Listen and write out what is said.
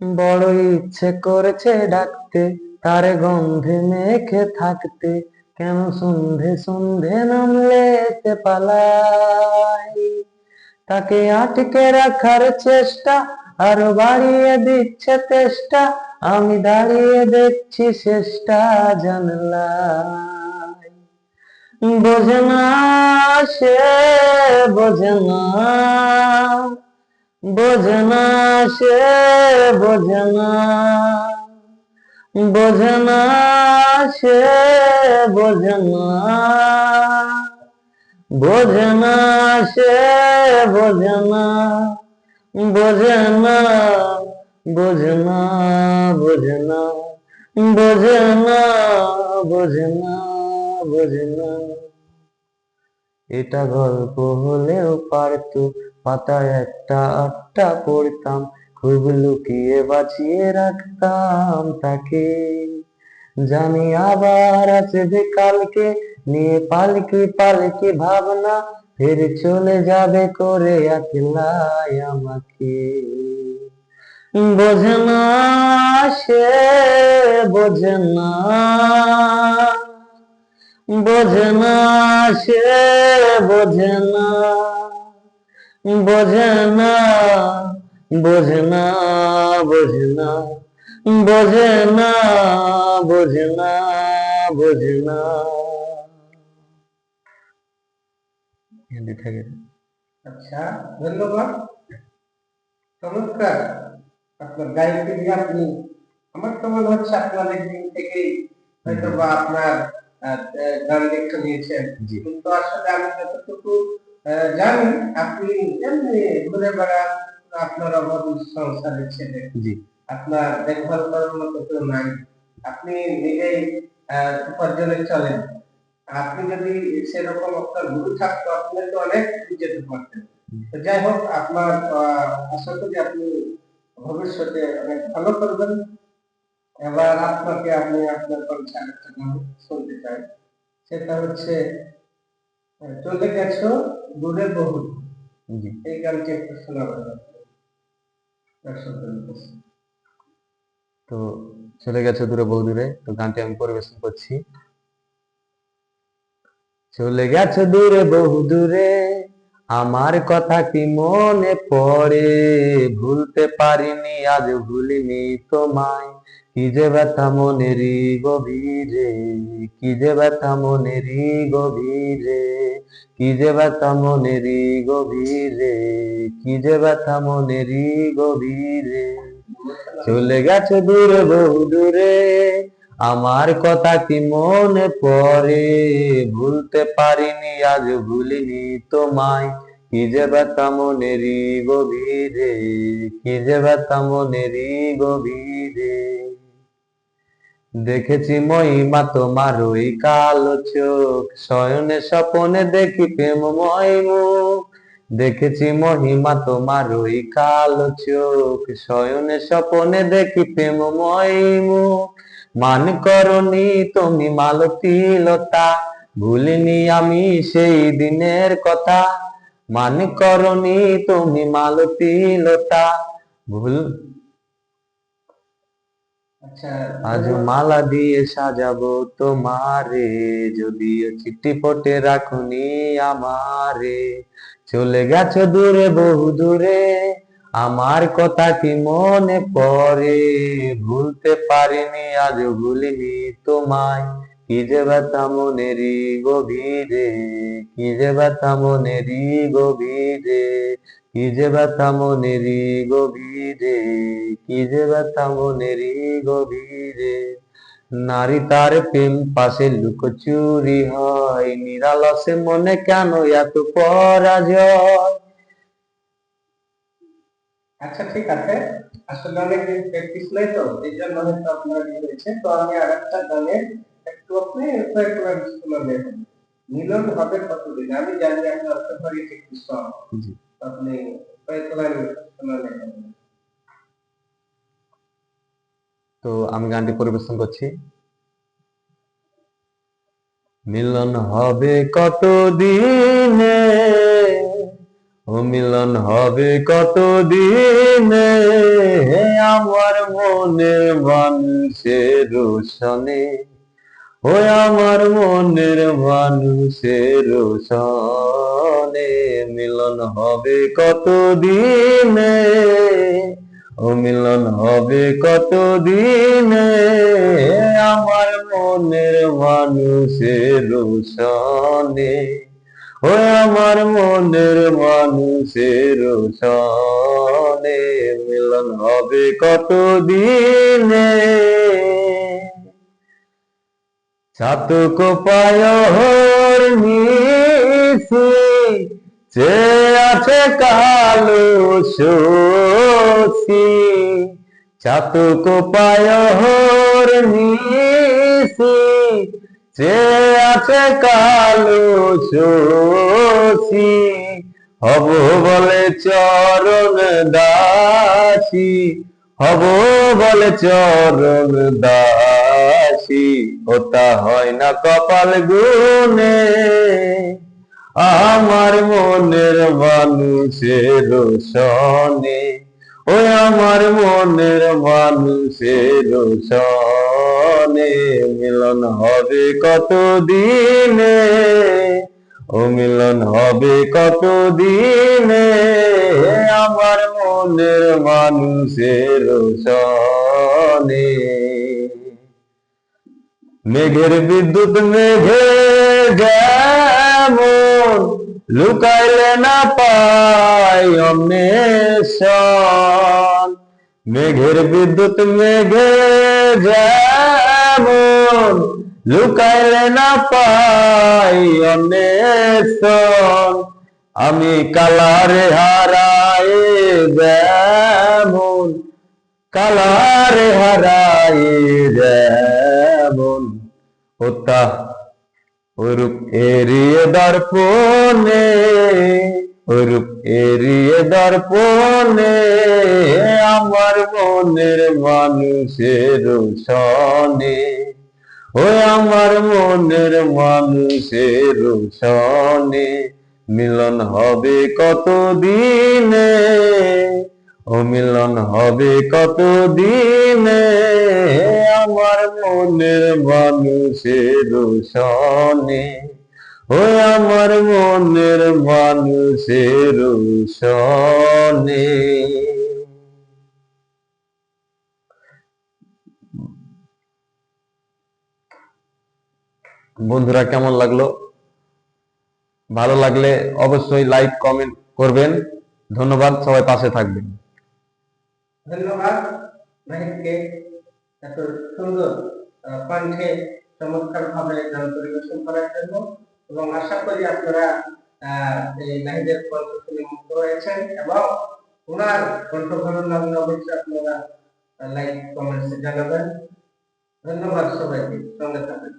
বড় ইচ্ছে করেছে ডাকতে, তারে গন্ধে মেখে থাকতে, কেন সন্ধে সন্ধে নামলে এতে পালাই। তাকে আটকে রাখার চেষ্টা আরো বাড়িয়ে দিচ্ছে তেষ্টা, আমি দাঁড়িয়ে দেখছি শেষটা জানলায়। বোঝে না, সে বোঝে না, বোঝে না, সে বোঝে না, বোঝে না, সে বোঝে না, বোঝে না, সে বোঝে না, বোঝে না, বোঝে না, বোঝে না, বোঝে না, বোঝে না, বোঝে না। এটা গল্প হলেও পারতো, পাতায় একটা আটটা পড়তাম, খুব লুকিয়ে বাঁচিয়ে রাখতাম তাকে। জানি আবার আসবে কালকে, নিয়ে পালকি পালকি ভাবনা, ফের চলে যাবে করে একলাই আমাকে। বোঝে না, সে বোঝে না, বোঝে না, সে বোঝে না, বোঝে না, বোঝে না, বোঝে না, বোঝে না, বোঝে না, বোঝে না। আচ্ছা, ধন্যবাদ। চমৎকার। আপনার গায়ককে দিয়ে আপনি, আমার তো মনে হচ্ছে আপনি অনেকদিন থেকেই হয়তো বা আপনার গান লেখা নিয়েছেন, কিন্তু আসলে আমি যতটুকু জানি আপনি এমনি ঘুরে বেড়ান, আপনার অভাবী সংসারের ছেলে, আপনার দেখভাল করার মতো কেউ নাই, আপনি নিজেই উপার্জনে চলেন। আপনি যদি সেরকম আপনার গুরু থাকতো, আপনি তো অনেক যেতে পারতেন। তো যাই হোক, আপনার আশা করি আপনি ভবিষ্যতে অনেক ভালো করবেন। এবার আপনাকে আমি আপনার কণ্ঠে আরেকটা গান শুনতে চাই, সেটা হচ্ছে চলে গেছো দূরে বহু। এই গানটি একটু শোনাবেন দর্শকদের কাছে। তো চলে গেছে দূরে বহু দূরে, তো গানটি আমি পরিবেশন করছি। চলে গেছে দূরে বহু দূরে, আমার কথা কি মনে পড়ে, ভুলতে পারিনি আজ ভুলিনি তোমায়, কি যে ব্যথা মনেরই গভীরে, কি যে ব্যথা মনেরই গভীরে, কি যে ব্যথা মনেরই গভীরে, কি যে ব্যথা মনেরই গভীরে। চলে গেছে দূরে বহু দূরে, আমার কথা কি মনে পড়ে, ভুলতে পারিনি আজ ভুলিনি তোমায়, কি যে ব্যথা মনেরই গভীরে, কি যে ব্যথা মনেরই গভীরে। দেখেছি মহিমা তোমার ওই কালো চোখ, শয়নে স্বপনে দেখি প্রেমময় মুখ। দেখেছি মহিমা তোমার ওই কালো চোখ, শয়নে স্বপনে দেখি প্রেমময় মুখ। মান করনি তুমি মালতীলতা, ভুলিনি আমি সেই দিনের কথা। মান করনি তুমি মালতীলতা, ভুল আজ মালা দিয়ে সাজাবো তোমারে, যদিও চিঠি পটে রাখুনি আমারে। চলে গেছো দূরে বহু দূরে, আমার কথা কি মনে পড়ে, ভুলতে পারিনি আজ ভুলিনি তোমায়, কি যে ব্যথা মনেরই গভীরে, কি যে ব্যথা মনেরই গভীরে, কি যে ব্যথা মনেরই গভীরে, কি যে ব্যথা মনেরই গভীরে। নারী তার প্রেম পাশে লুকোচুরি হয়, নিরালসে মনে কেন এত পরাজয়। আচ্ছা, ঠিক আছে। আসলে অনেকদিন প্র্যাকটিস নাই, তো এই জন্য হয়তো আপনার হয়েছে। তো আমি আরেকটা গানের একটু আপনি কয়েক লাইন শোনাবেন। মিলন হবে কতদিন, আমি জানি আপনার ফেভারিট একটি সং, আপনি কয়েক লাইন শোনালেন। তো আমি গানটি পরিবেশন করছি। মিলন হবে কত দিনে, ও মিলন হবে কত দিনে, আমার মনের মানুষের সনে, ওই আমার মনের মানুষের সনে মিলন হবে কত দিনে, ও মিলন হবে কত দিনে, আমার মনের মানুষের সনে, ওই আমার মনের মানুষের সনে মিলন হবে কত দিনে। চাতক পায়র নিশি যে আছে কালো শশী, চাতক পায়র নিশি যে আছে কালো শশী, হব বলে চরণ দাসী, হব বলে চরণ দাসী, ওটা হয় না কপাল গুনে, আমার মনের মানুষের সনে, ওই আমার মনের মানুষের সনে মিলন হবে কত দিনে, ও মিলন হবে কত দিনে, আমার মনের মানুষের সনে। মেঘের বিদ্যুৎ মেঘে যেমন লুকাইলে না পাই অন্বেষণ, মেঘের বিদ্যুৎ মেঘে যেমন লুকাইলে না পাই অন্বেষণ, আমি কালারে হারাই যেমন, কালারে হারাই যেমন, ওটা ওরূপ এড়িয়ে দর্পণে, ওরূপ এড়িয়ে দর্পণে, আমার মনের মানুষের সনে, ওই আমার মনের মানুষের সনে মিলন হবে কত দিনে, ও মিলন হবে কত দিনে, আমার মনের মানুষের সনে, ও আমার মনের মানুষের সনে। বন্ধুরা কেমন লাগলো? ভালো লাগলে অবশ্যই লাইক কমেন্ট করবেন। ধন্যবাদ, সবাই পাশে থাকবেন। ধন্যবাদ নাহিদকে এত সুন্দর কণ্ঠে চমৎকার ভাবে গান পরিবেশন করার জন্য, এবং আশা করি আপনারা এই নাহিদের কণ্ঠ শুনে মুগ্ধ হয়েছেন, এবং ওনার কণ্ঠ ভালো লাগলে অবশ্যই আপনারা লাইক কমেন্টসে জানাবেন। ধন্যবাদ সবাইকে, সঙ্গে থাকবেন।